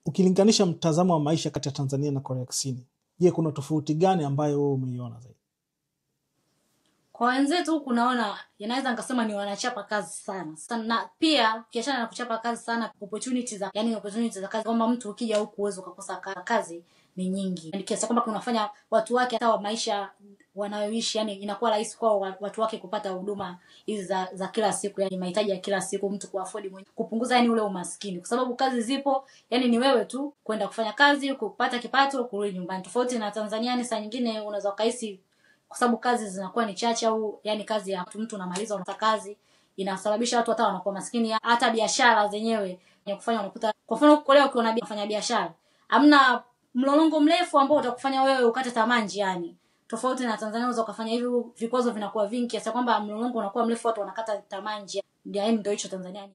Ukilinganisha mtazamo wa maisha kati ya Tanzania na Korea Kusini, je, kuna tofauti gani ambayo wewe umeiona zaidi? Kwa wenzetu huku naona yanaweza nikasema ni wanachapa kazi sana. Sana pia ukiachana na kuchapa kazi sana, opportunities za kazi, kwamba mtu ukija huku uwezo ukakosa kazi ni nyingi. Yaani kiasi kwamba kunafanya watu wake hata wa maisha wanayoishi, yani inakuwa rahisi kwa watu wake kupata huduma hizi za kila siku, yani mahitaji ya kila siku, mtu kuafford mwenyewe, kupunguza yani ule umaskini, kwa sababu kazi zipo, yani ni wewe tu kwenda kufanya kazi, kupata kipato, kurudi nyumbani. Tofauti na Tanzania, ni saa nyingine unaweza kaisi kwa sababu kazi zinakuwa ni chache, au yani kazi ya mtu unamaliza unataka kazi, inasababisha watu hata wanakuwa maskini. Hata biashara zenyewe ya kufanya unakuta, kwa mfano kwa leo ukiona unafanya biashara, hamna mlolongo mrefu ambao utakufanya wewe ukate tamaa njiani. Tofauti na Tanzania, unaweza kufanya hivi, vikwazo vinakuwa vingi kiasi kwamba mlolongo unakuwa mrefu, watu wanakata tamaa njiani. Ndio hicho Tanzania.